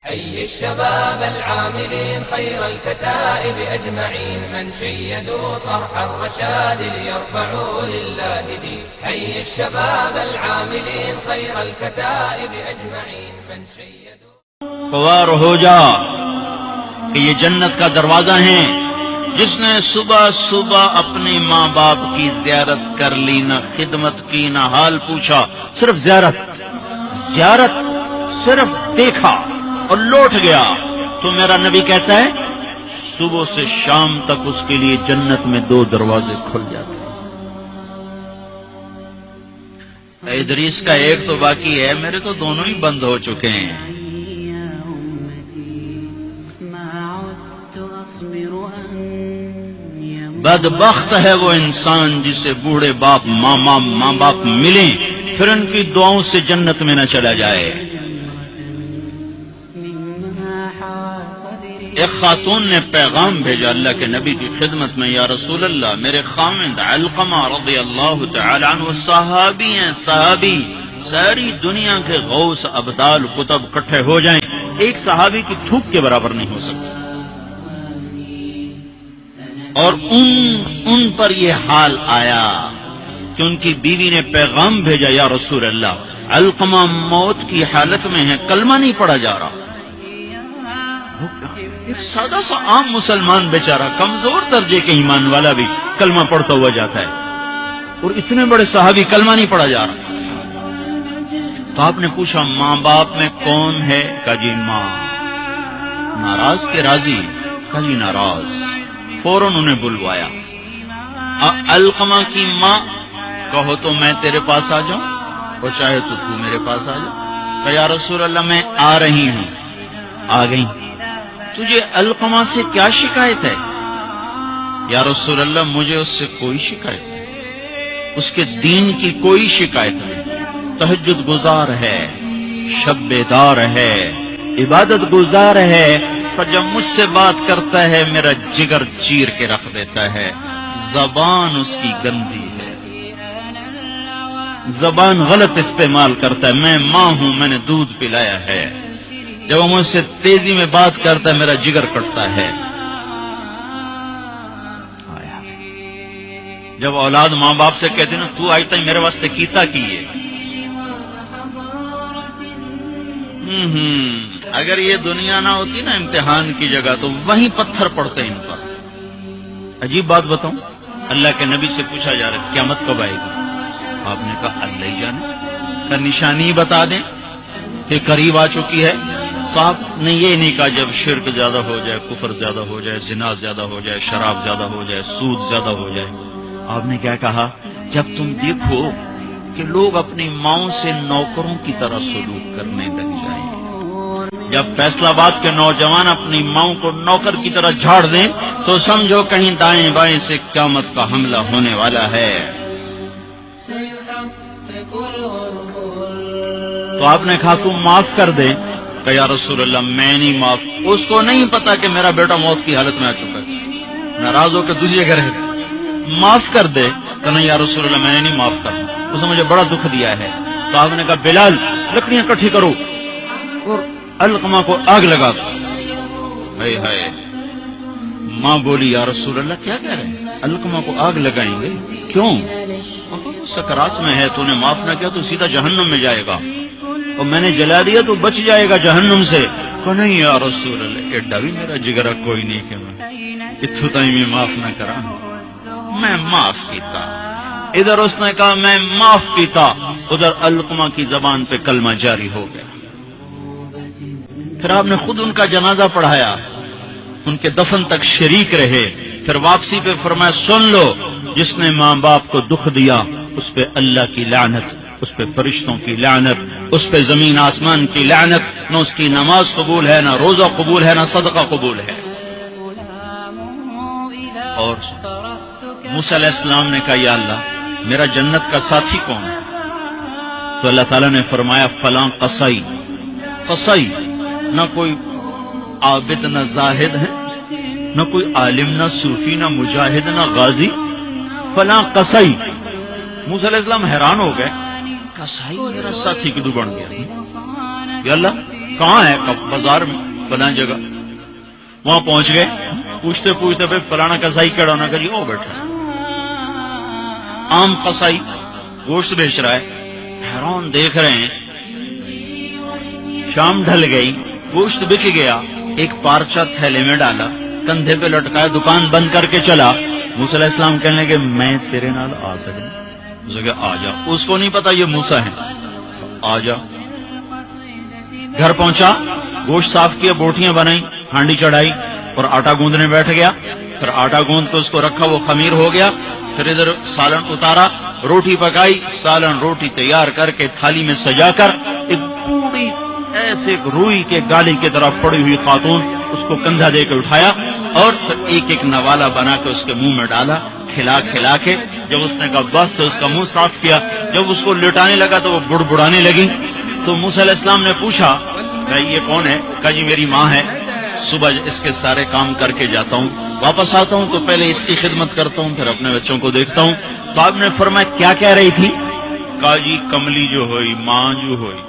حي الشباب العاملين خير الكتائب أجمعين من شيدوا صرح الرشاد ليرفعوا لله دين. حي الشباب العاملين خير الكتائب أجمعين من شيدوا. خوار ہو جا کہ یہ جنت کا دروازہ ہے. جس نے صبح صبح اپنی ماں باپ کی زیارت کر لی، نہ خدمت کی نہ حال پوچھا، صرف زیارت صرف دیکھا اور لوٹ گیا، تو میرا نبی کہتا ہے صبح سے شام تک اس کے لیے جنت میں 2 دروازے کھل جاتے ہیں. ادریس کا ایک تو باقی ہے، میرے تو دونوں ہی بند ہو چکے ہیں. بدبخت ہے وہ انسان جسے بوڑھے باپ ماں باپ ملیں پھر ان کی دعاؤں سے جنت میں نہ چلا جائے. ایک خاتون نے پیغام بھیجا اللہ کے نبی کی خدمت میں، یا رسول اللہ میرے خامند علقمہ رضی اللہ تعالی عنہ صحابی ہیں، صحابی ساری دنیا کے غوث ابدال کتب اکٹھے ہو جائیں ایک صحابی کی تھوک کے برابر نہیں ہو سکتی. اور ان پر یہ حال آیا کہ ان کی بیوی نے پیغام بھیجا، یا رسول اللہ علقمہ موت کی حالت میں ہے، کلمہ نہیں پڑھا جا رہا. ایک سادہ سا عام مسلمان بیچارہ کمزور درجے کے ایمان والا بھی کلمہ پڑھتا ہوا جاتا ہے، اور اتنے بڑے صحابی کلمہ نہیں پڑھا جا رہا. تو آپ نے پوچھا ماں باپ میں کون ہے؟ کہا جی ماں. ناراض کے راضی؟ کہا جی ناراض. فوراً انہیں بلوایا. علقمہ کی ماں، کہو تو میں تیرے پاس آ جاؤں اور چاہے تو میرے پاس آ جا. کہ یا رسول اللہ میں آ رہی ہوں. آ گئی. تجھے علقمہ سے کیا شکایت ہے؟ یا رسول اللہ مجھے اس سے کوئی شکایت نہیں، اس کے دین کی کوئی شکایت نہیں. تہجد گزار ہے، شب بیدار ہے، عبادت گزار ہے، پر جب مجھ سے بات کرتا ہے میرا جگر چیر کے رکھ دیتا ہے. زبان اس کی گندی ہے، زبان غلط استعمال کرتا ہے. میں ماں ہوں، میں نے دودھ پلایا ہے، جب وہ مجھ سے تیزی میں بات کرتا ہے میرا جگر کٹتا ہے. جب اولاد ماں باپ سے کہتے نا تو آئی تھی میرے واسطے کیتا کیے. اگر یہ دنیا نہ ہوتی نا امتحان کی جگہ تو وہیں پتھر پڑتے ان پر. عجیب بات بتاؤں، اللہ کے نبی سے پوچھا جا رہا ہے قیامت کب آئے گی؟ آپ نے کہا اللہ ہی جانے. کا نشانی بتا دیں کہ قریب آ چکی ہے. تو آپ نے یہ نہیں کہا جب شرک زیادہ ہو جائے، کفر زیادہ ہو جائے، زنا زیادہ ہو جائے، شراب زیادہ ہو جائے، سود زیادہ ہو جائے. آپ نے کیا کہا؟ جب تم دیکھو کہ لوگ اپنی ماؤں سے نوکروں کی طرح سلوک کرنے لگ جائیں. جب فیصل آباد کے نوجوان اپنی ماؤں کو نوکر کی طرح جھاڑ دیں تو سمجھو کہیں دائیں بائیں سے قیامت کا حملہ ہونے والا ہے. تو آپ نے کہا تم معاف کر دے. کہ یا رسول اللہ میں نہیں معاف. اس کو نہیں پتا کہ میرا بیٹا موت کی حالت میں آ چکا ہے، ناراض ہو کے دوسری جگہ رہ گیا. معاف کر دے. کہ نہیں یا رسول اللہ میں نے نہیں معاف کرنا، اس نے مجھے بڑا دکھ دیا ہے. تو آپ نے کہا بلال لکڑیاں اکٹھی کرو اور علقمہ کو آگ لگا دو. ہائے ہائے. ماں بولی یا رسول اللہ کیا کہہ رہے ہیں؟ علقمہ کو آگ لگائیں گے؟ کیوں؟ سکرات میں ہے، تو نے معاف نہ کیا تو سیدھا جہنم میں جائے گا، اور میں نے جلا دیا تو بچ جائے گا جہنم سے. کہ نہیں یا رسول اللہ ایڈا بھی میرا جگرا کوئی نہیں کہ میں اتھو تائیں میں معاف نہ کرا. میں معاف کیتا. ادھر اس نے کہا میں معاف کیتا، ادھر علقمہ کی زبان پہ کلمہ جاری ہو گیا. پھر آپ نے خود ان کا جنازہ پڑھایا، ان کے دفن تک شریک رہے. پھر واپسی پہ فرمایا سن لو، جس نے ماں باپ کو دکھ دیا اس پہ اللہ کی لعنت، اس پہ فرشتوں کی لعنت، اس پہ زمین آسمان کی لعنت. نہ اس کی نماز قبول ہے، نہ روزہ قبول ہے، نہ صدقہ قبول ہے. اور موسیٰ علیہ السلام نے کہا یا اللہ میرا جنت کا ساتھی کون ہے؟ تو اللہ تعالیٰ نے فرمایا فلاں قصائی. قصائی نہ کوئی عابد نہ زاہد ہے، نہ کوئی عالم نہ صوفی نہ مجاہد نہ غازی، فلاں قصائی. موسیٰ علیہ السلام حیران ہو گئے، قصائی میرا ساتھی کدو بن گیا؟ یا اللہ کہاں ہے؟ بازار میں فلاں جگہ. وہاں پہنچ گئے. پوچھتے پوچھتے پھر فلانا کسائی کڑا ہونا کہ جی وہ بیٹھا عام کسائی گوشت بیچ رہا ہے. حیران دیکھ رہے ہیں. شام ڈھل گئی, گوشت بک گیا. ایک پارچہ تھیلے میں ڈالا, کندھے پہ لٹکایا, دکان بند کر کے چلا. موسیٰ علیہ السلام کہنے لگے میں تیرے نال آ سکوں؟ اسے کہا آ جا. اس کو نہیں پتا یہ موسیٰ ہے. آ جا. گھر پہنچا, گوشت صاف کیا, بوٹیاں بنائی, ہانڈی چڑھائی اور آٹا گوندنے بیٹھ گیا. پھر آٹا گوند کے اس کو رکھا, وہ خمیر ہو گیا. پھر ادھر سالن اتارا, روٹی پکائی, سالن روٹی تیار کر کے تھالی میں سجا کر ایک پوری ایسے روئی کے گالی کی طرف پڑی ہوئی خاتون, اس کو کندھا دے کے اٹھایا اور پھر ایک ایک نوالا بنا کے اس کے منہ میں ڈالا, کھلا کھلا کے. جب اس نے کہا بس تو اس کا منہ صاف کیا. جب اس کو لٹانے لگا تو وہ بڑبڑانے لگی. تو موسیٰ علیہ السلام نے پوچھا بھائی یہ کون ہے؟ کہا جی میری ماں ہے. صبح اس کے سارے کام کر کے جاتا ہوں, واپس آتا ہوں تو پہلے اس کی خدمت کرتا ہوں, پھر اپنے بچوں کو دیکھتا ہوں. تو آپ نے فرمایا کیا کہہ رہی تھی؟ کہا جی کملی جو ہوئی, ماں جو ہوئی,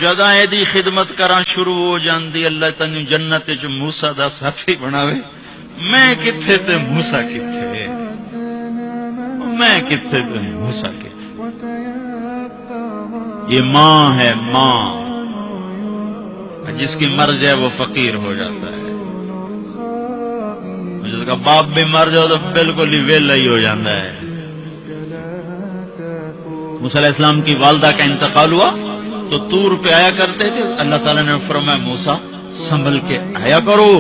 جدا دی خدمت کرا شروع ہو جاندی, اللہ تنو جنت چ موسیٰ دا ساتھی بناوے. میں کتھے تے موسیٰ کتھے, میں کتھے تے موسیٰ کتھے. یہ ماں ہے, ماں. جس کی مر جائے وہ فقیر ہو جاتا ہے, جس کا باپ بھی مر جاؤ تو بالکل ہی ویلا ہی ہو جاتا ہے. موسیٰ علیہ السلام کی والدہ کا انتقال ہوا تو طور پہ آیا کرتے تھے. اللہ تعالیٰ نے فرمایا موسیٰ سنبھل کے آیا کرو,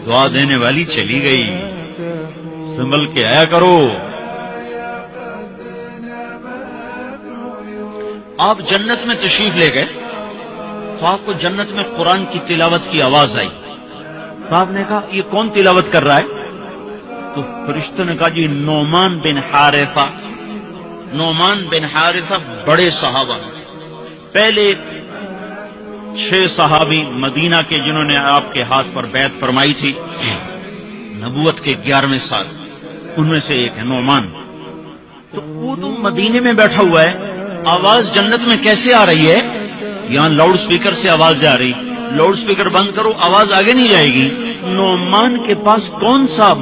دعا دینے والی چلی گئی, سنبھل کے آیا کرو. آپ جنت میں تشریف لے گئے تو آپ کو جنت میں قرآن کی تلاوت کی آواز آئی. تو آپ نے کہا یہ کون تلاوت کر رہا ہے؟ تو فرشتوں نے کہا جی نعمان بن حارثہ. نعمان بن حارثہ بڑے صحابہ, پہلے 6 صحابی مدینہ کے جنہوں نے آپ کے ہاتھ پر بیعت فرمائی تھی نبوت کے 11ویں سال, ان میں سے ایک ہے نعمان. تو وہ تو مدینے میں بیٹھا ہوا ہے, آواز جنت میں کیسے آ رہی ہے؟ یہاں لاؤڈ سپیکر سے آواز جا رہی, لاؤڈ سپیکر بند کرو آواز آگے نہیں جائے گی. نعمان کے پاس کون سا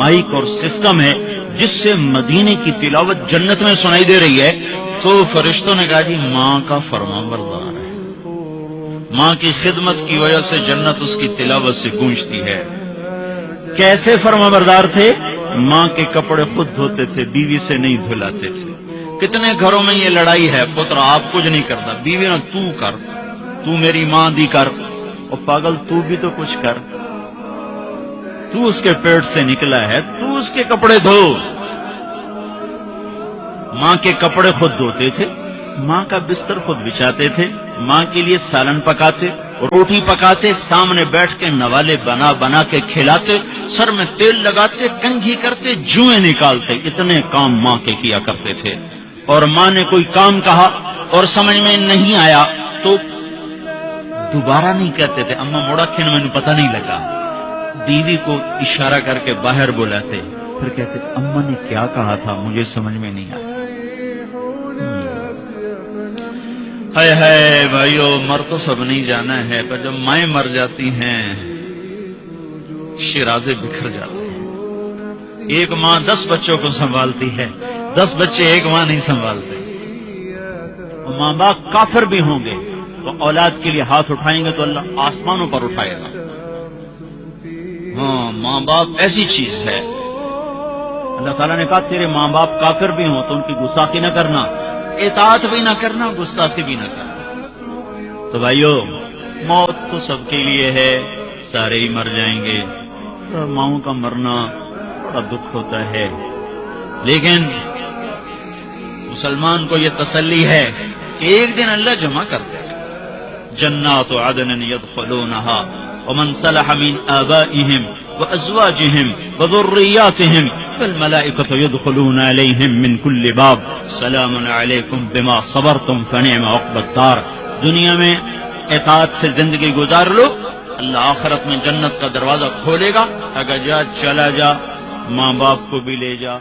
مائک اور سسٹم ہے جس سے مدینے کی تلاوت جنت میں سنائی دے رہی ہے؟ تو فرشتوں نے کہا جی ماں کا فرمان بردار ہے, ماں کی خدمت کی وجہ سے جنت اس کی تلاوت سے گونجتی ہے. کیسے فرمان بردار تھے؟ ماں کے کپڑے خود دھوتے تھے, بیوی سے نہیں دھلاتے تھے. کتنے گھروں میں یہ لڑائی ہے, پتر آپ کچھ نہیں کرتا, بیوی نے تو کر, تو میری ماں دی کر. اور پاگل تو بھی تو کچھ کر, تو اس کے پیٹ سے نکلا ہے, تو اس کے کپڑے دھو. ماں کے کپڑے خود دھوتے تھے, ماں کا بستر خود بچھاتے تھے, ماں کے لیے سالن پکاتے, روٹی پکاتے, سامنے بیٹھ کے نوالے بنا بنا کے کھلاتے, سر میں تیل لگاتے, کنگھی کرتے, جوئیں نکالتے. اتنے کام ماں کے کیا کرتے تھے. اور ماں نے کوئی کام کہا اور سمجھ میں نہیں آیا تو دوبارہ نہیں کہتے تھے اماں موڑا کھین میں پتہ نہیں لگا. بیوی کو اشارہ کر کے باہر بلاتے, پھر کہتے اماں نے کیا کہا تھا مجھے سمجھ میں نہیں آیا. ہائے ہائے بھائیو, مر تو سب نہیں جانا ہے, پر جب مائیں مر جاتی ہیں شیرازے بکھر جاتے ہیں. ایک ماں 10 بچوں کو سنبھالتی ہے, 10 بچے ایک ماں نہیں سنبھالتے. ماں باپ کافر بھی ہوں گے تو اولاد کے لیے ہاتھ اٹھائیں گے تو اللہ آسمانوں پر اٹھائے گا. ہاں, ماں باپ ایسی چیز ہے. اللہ تعالیٰ نے کہا تیرے ماں باپ کافر بھی ہوں تو ان کی گستاخی نہ کرنا, اطاعت بھی نہ کرنا, گستاخی بھی نہ کرنا. تو بھائیو موت تو سب کے لیے ہے, سارے ہی مر جائیں گے. ماؤں کا مرنا بڑا دکھ ہوتا ہے, لیکن مسلمان کو یہ تسلی ہے کہ ایک دن اللہ جمع کر دے گا. جنات عدن يدخلونها ومن صلح من آبائهم وأزواجهم وذرياتهم والملائكة يدخلون عليهم من كل باب سلام عليكم بما صبرتم فنعم عقبى الدار. دنیا میں اطاعت سے زندگی گزار لو, اللہ آخرت میں جنت کا دروازہ کھولے گا. اگر جا چلا جا, ماں باپ کو بھی لے جا,